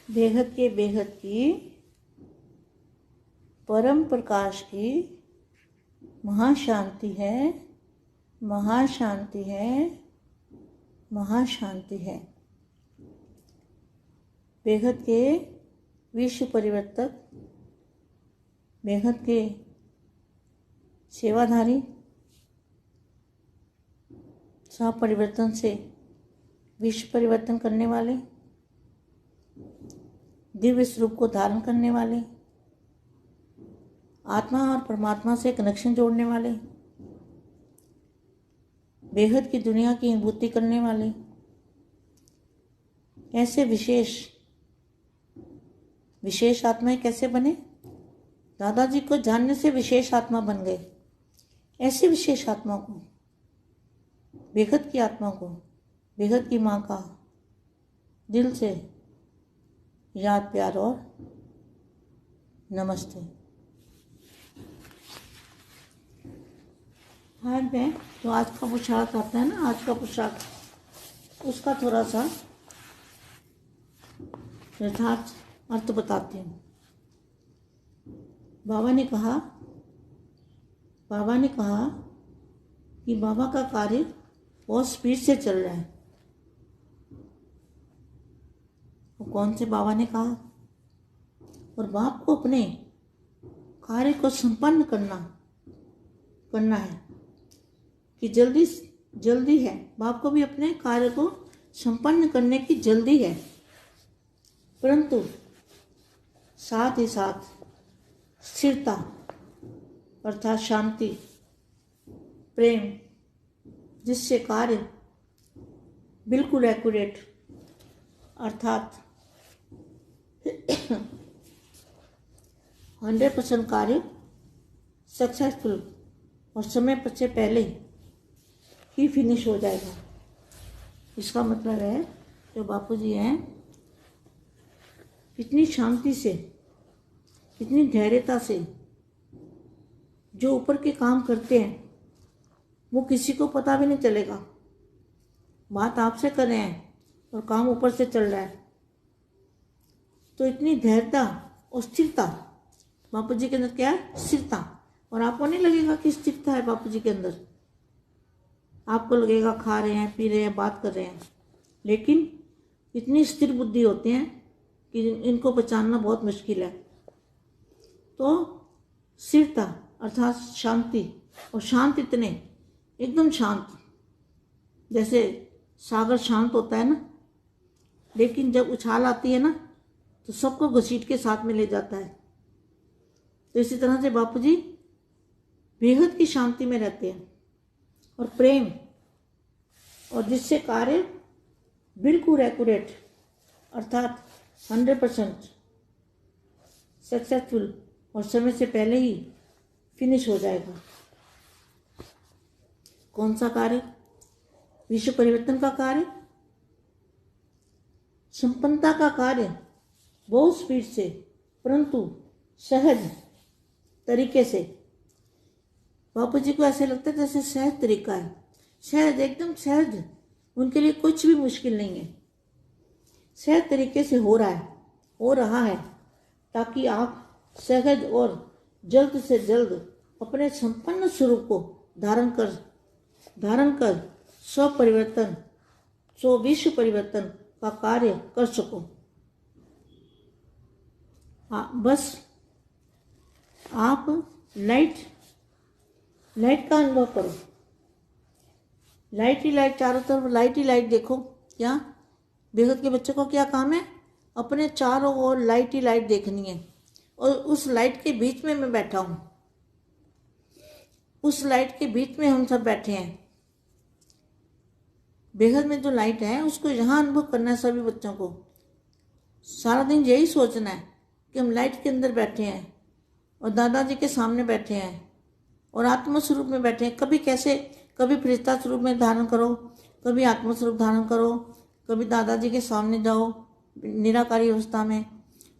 बेहद की परम प्रकाश की महाशांति है, महाशांति है, महाशांति है। बेहद के विश्व परिवर्तक, बेहद के सेवाधारी, सब परिवर्तन से विश्व परिवर्तन करने वाले, दिव्य स्वरूप को धारण करने वाले, आत्मा और परमात्मा से कनेक्शन जोड़ने वाले, बेहद की दुनिया की अनुभूति करने वाले, ऐसे विशेष आत्माएं कैसे बने? दादाजी को जानने से विशेष आत्मा बन गए। ऐसी विशेष आत्मा को, बेहद की आत्मा को, बेहद की माँ का दिल से याद, प्यार और नमस्ते। हाँ मैं तो आज का पोशाक आता है ना, आज का पोशाक, उसका थोड़ा सा यथार्थ अर्थ बताती हूँ। बाबा ने कहा कि बाबा का कार्य बहुत स्पीड से चल रहा है। वो कौन से बाबा ने कहा? और बाप को अपने कार्य को संपन्न करना है कि जल्दी है। बाप को भी अपने कार्य को संपन्न करने की जल्दी है, परंतु साथ ही साथ स्थिरता अर्थात शांति, प्रेम, जिससे कार्य बिल्कुल एक्यूरेट अर्थात 100% कार्य सक्सेसफुल और समय से पहले ही फिनिश हो जाएगा। इसका मतलब है जो बापूजी हैं, कितनी शांति से, कितनी धैर्यता से जो ऊपर के काम करते हैं वो किसी को पता भी नहीं चलेगा। बात आपसे कर रहे हैं और काम ऊपर से चल रहा है, तो इतनी धैर्यता और स्थिरता बापूजी के अंदर क्या है? स्थिरता। और आपको नहीं लगेगा कि स्थिरता है बापूजी के अंदर, आपको लगेगा खा रहे हैं, पी रहे हैं, बात कर रहे हैं, लेकिन इतनी स्थिर बुद्धि होते हैं कि इनको पहचानना बहुत मुश्किल है। तो स्थिरता अर्थात शांति, और शांत इतने एकदम शांत, जैसे सागर शांत होता है ना, लेकिन जब उछाल आती है ना तो सबको घसीट के साथ में ले जाता है। तो इसी तरह से बापूजी बेहद की शांति में रहते हैं और प्रेम, और जिससे कार्य बिल्कुल एक्यूरेट अर्थात 100% सक्सेसफुल और समय से पहले ही फिनिश हो जाएगा। कौन सा कार्य? विश्व परिवर्तन का कार्य, संपन्नता का कार्य, बहुत स्पीड से परंतु सहज तरीके से। बापूजी को ऐसे लगता है जैसे सहज तरीका है, सहज, एकदम सहज, उनके लिए कुछ भी मुश्किल नहीं है, सहज तरीके से हो रहा है ताकि आप सहज और जल्द से जल्द अपने संपन्न स्वरूप को धारण कर स्व विश्व परिवर्तन का कार्य कर सको। बस आप लाइट का अनुभव करो, लाइट ही लाइट, चारों तरफ लाइट ही लाइट देखो। क्या बेहद के बच्चों को क्या काम है? अपने चारों ओर लाइट ही लाइट देखनी है, और उस लाइट के बीच में मैं बैठा हूँ, उस लाइट के बीच में हम सब बैठे हैं। बेहद में जो लाइट है उसको यहाँ अनुभव करना है सभी बच्चों को। सारा दिन यही सोचना है कि हम लाइट के अंदर बैठे हैं और दादाजी के सामने बैठे हैं और आत्म स्वरूप में बैठे हैं। कभी फरिश्ता स्वरूप में धारण करो, कभी आत्म स्वरूप धारण करो, कभी दादाजी के सामने जाओ निराकारी अवस्था में,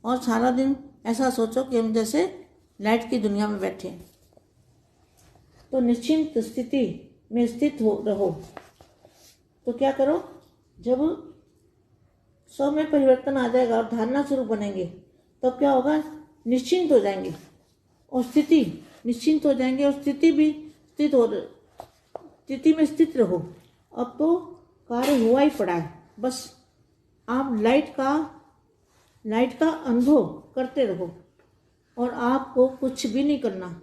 और सारा दिन ऐसा सोचो कि हम जैसे लाइट की दुनिया में बैठे हैं। तो निश्चिंत स्थिति में स्थित रहो। तो क्या करो? जब स्व में परिवर्तन आ जाएगा और धारणा स्वरूप बनेंगे, तो क्या होगा, निश्चिंत हो जाएंगे और स्थिति निश्चिंत हो जाएंगे और स्थिति भी स्थिति में स्थित रहो। अब तो कार्य हुआ ही पड़ा है, बस आप लाइट का अनुभव करते रहो और आपको कुछ भी नहीं करना।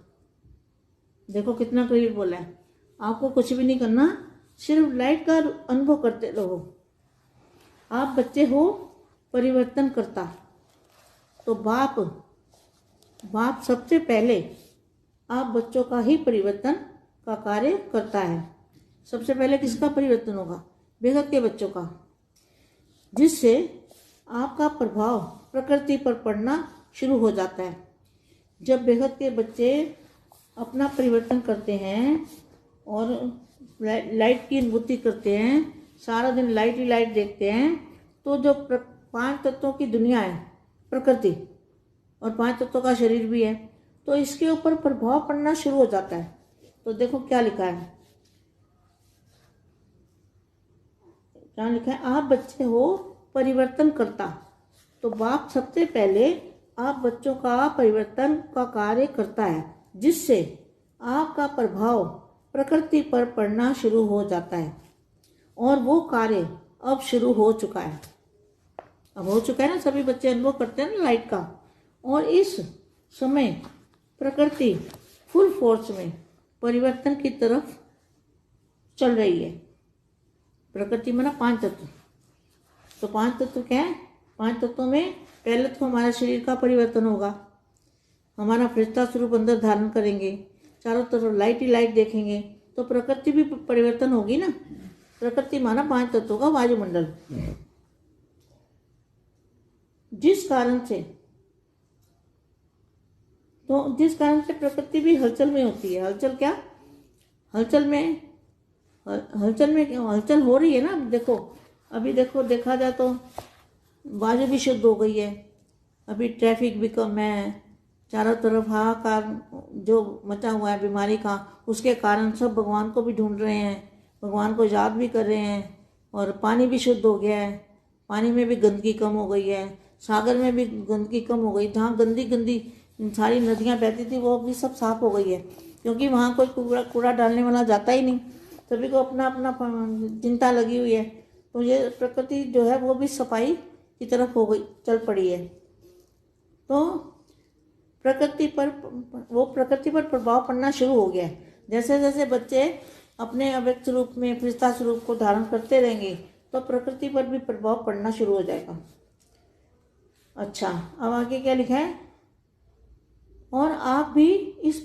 देखो कितना क्लियर बोला है, आपको कुछ भी नहीं करना, सिर्फ लाइट का अनुभव करते रहो। आप बच्चे हो परिवर्तन करता, तो बाप सबसे पहले आप बच्चों का ही परिवर्तन का कार्य करता है। सबसे पहले किसका परिवर्तन होगा, बेहद के बच्चों का, जिससे आपका प्रभाव प्रकृति पर पड़ना शुरू हो जाता है। जब बेहद के बच्चे अपना परिवर्तन करते हैं और लाइट की अनुभूति करते हैं, सारा दिन लाइट ही लाइट देखते हैं, तो जो 5 तत्वों की दुनिया है, प्रकृति और 5 तत्वों का शरीर भी है, तो इसके ऊपर प्रभाव पड़ना शुरू हो जाता है। तो देखो क्या लिखा है, आप बच्चे हो परिवर्तन करता, तो बाप सबसे पहले आप बच्चों का परिवर्तन का कार्य करता है, जिससे आपका प्रभाव प्रकृति पर पड़ना शुरू हो जाता है। और वो कार्य अब शुरू हो चुका है, अब हो चुका है ना, सभी बच्चे अनुभव करते हैं ना लाइट का। और इस समय प्रकृति फुल फोर्स में परिवर्तन की तरफ चल रही है। प्रकृति में ना 5 तत्व, तो 5 तत्व क्या है, 5 तत्वों में पहले तो हमारा शरीर का परिवर्तन होगा, हमारा फरिश्ता स्वरूप अंदर धारण करेंगे, चारों तरफ लाइट ही लाइट देखेंगे, तो प्रकृति भी परिवर्तन होगी ना। प्रकृति माना 5 तत्वों का वायुमंडल, जिस कारण से प्रकृति भी हलचल में होती है। हलचल क्या, हलचल हो रही है ना। देखो अभी देखा जाए तो वायु भी शुद्ध हो गई है, अभी ट्रैफिक भी कम है, चारों तरफ हाहाकार जो मचा हुआ है बीमारी का, उसके कारण सब भगवान को भी ढूंढ रहे हैं, भगवान को याद भी कर रहे हैं। और पानी भी शुद्ध हो गया है, पानी में भी गंदगी कम हो गई है, सागर में भी गंदगी कम हो गई। जहाँ गंदी सारी नदियाँ बहती थी वो भी सब साफ हो गई है, क्योंकि वहाँ कोई कूड़ा डालने वाला जाता ही नहीं, सभी को अपना अपना चिंता लगी हुई है। तो ये प्रकृति जो है वो भी सफाई की तरफ हो गई, चल पड़ी है। तो प्रकृति पर प्रभाव पड़ना शुरू हो गया है। जैसे जैसे बच्चे अपने अव्यक्त रूप में फरिश्ता स्वरूप को धारण करते रहेंगे, तो प्रकृति पर भी प्रभाव पड़ना शुरू हो जाएगा। अच्छा, अब आगे क्या लिखा है, और आप भी इस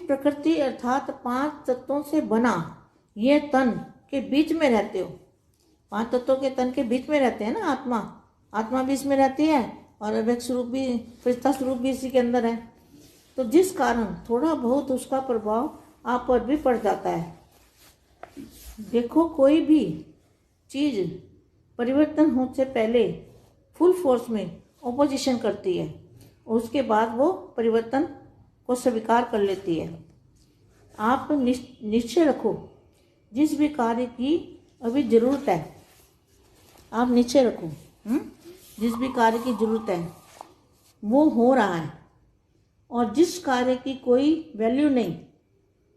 प्रकृति अर्थात 5 तत्वों से बना ये तन के बीच में रहते हो। 5 तत्वों के तन के बीच में रहते हैं ना, आत्मा भी इसमें रहती है और अव्यक्त स्वरूप भी, फरिश्ता स्वरूप भी इसी के अंदर है। तो जिस कारण थोड़ा बहुत उसका प्रभाव आप पर भी पड़ जाता है। देखो कोई भी चीज परिवर्तन होने से पहले फुल फोर्स में ऑपोजिशन करती है, और उसके बाद वो परिवर्तन को स्वीकार कर लेती है। आप निश्चय रखो, जिस भी कार्य की अभी जरूरत है, आप निश्चय रखो, जिस भी कार्य की जरूरत है वो हो रहा है, और जिस कार्य की कोई वैल्यू नहीं,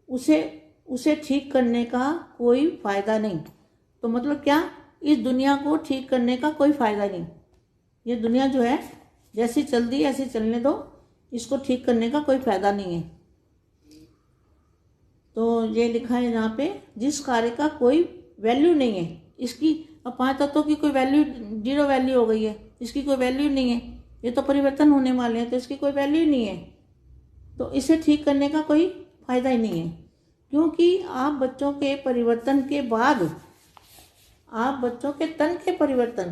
उसे ठीक करने का कोई फायदा नहीं। तो मतलब क्या, इस दुनिया को ठीक करने का कोई फायदा नहीं। ये दुनिया जो है जैसी चल दी ऐसी चलने दो, इसको ठीक करने का कोई फायदा नहीं है। तो ये लिखा है यहाँ पे, जिस कार्य का कोई वैल्यू नहीं है, इसकी अब 5 तत्वों की कोई वैल्यू, 0 वैल्यू हो गई है, इसकी कोई वैल्यू नहीं है, ये तो परिवर्तन होने वाले हैं, तो इसकी कोई वैल्यू नहीं है, तो इसे ठीक करने का कोई फायदा ही नहीं है। क्योंकि आप बच्चों के परिवर्तन के बाद, आप बच्चों के तन के परिवर्तन,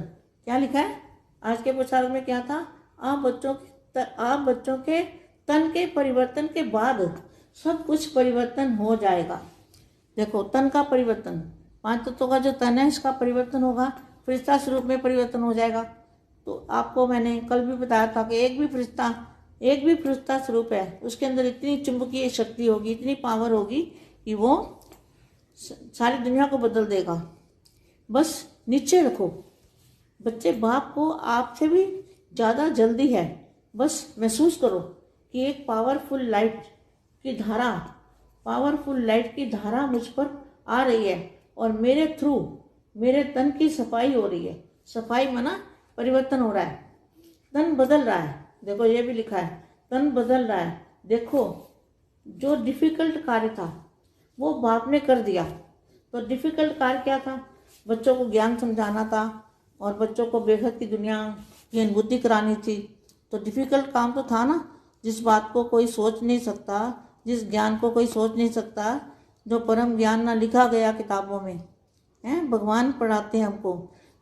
क्या लिखा है आज के प्रचार में, क्या था, आप बच्चों के तन के परिवर्तन के बाद सब कुछ परिवर्तन हो जाएगा। देखो तन का परिवर्तन, 5 तत्वों का जो तन है इसका परिवर्तन होगा, फरिश्ता स्वरूप में परिवर्तन हो जाएगा। तो आपको मैंने कल भी बताया था कि एक भी फरिश्ता स्वरूप है, उसके अंदर इतनी चुंबकीय शक्ति होगी, इतनी पावर होगी कि वो सारी दुनिया को बदल देगा। बस नीचे रखो। बच्चे, बाप को आपसे भी ज़्यादा जल्दी है। बस महसूस करो कि एक पावरफुल लाइट की धारा मुझ पर आ रही है और मेरे थ्रू मेरे तन की सफाई हो रही है। सफाई माना परिवर्तन हो रहा है, तन बदल रहा है। देखो ये भी लिखा है, तन बदल रहा है। देखो, जो डिफ़िकल्ट कार्य था वो बाप ने कर दिया। तो डिफ़िकल्ट कार्य क्या था? बच्चों को ज्ञान समझाना था और बच्चों को बेहद की दुनिया की अनुभूति करानी थी। तो डिफ़िकल्ट काम तो था ना, जिस बात को कोई सोच नहीं सकता, जिस ज्ञान को कोई सोच नहीं सकता, जो परम ज्ञान ना लिखा गया किताबों में है, भगवान पढ़ाते हैं हमको।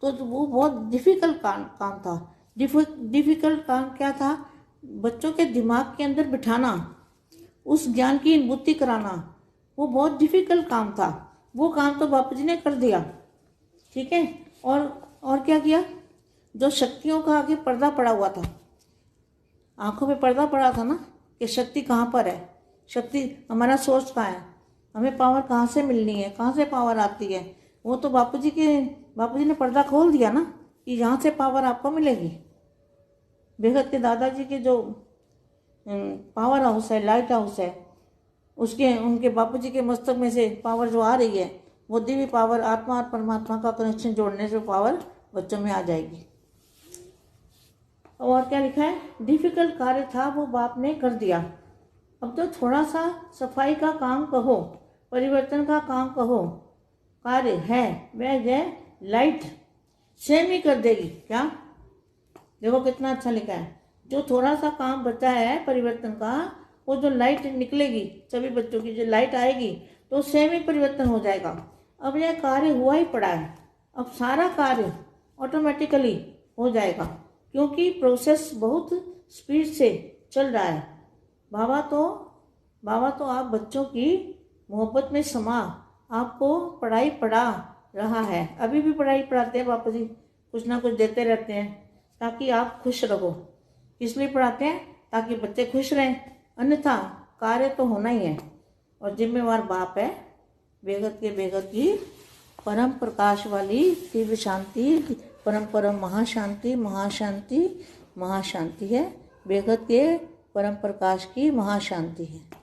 तो वो बहुत डिफ़िकल्ट काम था। डिफ़िकल्ट काम क्या था? बच्चों के दिमाग के अंदर बिठाना, उस ज्ञान की अनुभूति कराना, वो बहुत डिफ़िकल्ट काम था। वो काम तो बापू जी ने कर दिया, ठीक है। और क्या किया? जो शक्तियों का आगे पर्दा पड़ा हुआ था, आंखों पे पर्दा पड़ा था ना, कि शक्ति कहाँ पर है, शक्ति हमारा सोर्स कहाँ है, हमें पावर कहाँ से मिलनी है, कहाँ से पावर आती है। वो तो बापू जी ने पर्दा खोल दिया ना कि यहाँ से पावर आपको मिलेगी। बेहद के दादाजी के जो पावर हाउस है, लाइट हाउस है, उनके बापूजी के मस्तक में से पावर जो आ रही है, वो दिव्य पावर, आत्मा और परमात्मा का कनेक्शन जोड़ने से पावर बच्चों में आ जाएगी। और क्या लिखा है? डिफ़िकल्ट कार्य था वो बाप ने कर दिया। अब तो थोड़ा सा सफाई का काम कहो, परिवर्तन का काम कहो, कार्य है वह लाइट सेम ही कर देगी। क्या? देखो कितना अच्छा लिखा है। जो थोड़ा सा काम बचा है परिवर्तन का, वो जो लाइट निकलेगी सभी बच्चों की, जो लाइट आएगी, तो सेम ही परिवर्तन हो जाएगा। अब यह कार्य हुआ ही पड़ा है, अब सारा कार्य ऑटोमेटिकली हो जाएगा, क्योंकि प्रोसेस बहुत स्पीड से चल रहा है। बाबा तो आप बच्चों की मोहब्बत में समा आपको पढ़ाई पढ़ा रहा है। अभी भी पढ़ाई पढ़ाते हैं बापू जी, कुछ ना कुछ देते रहते हैं ताकि आप खुश रहो। किस लिए पढ़ाते हैं? ताकि बच्चे खुश रहें, अन्यथा कार्य तो होना ही है। और जिम्मेवार बाप है। बेगत की परम प्रकाश वाली दिव्य शांति, परम महाशांति महाशांति महाशांति है। बेगत के परम प्रकाश की महाशांति है।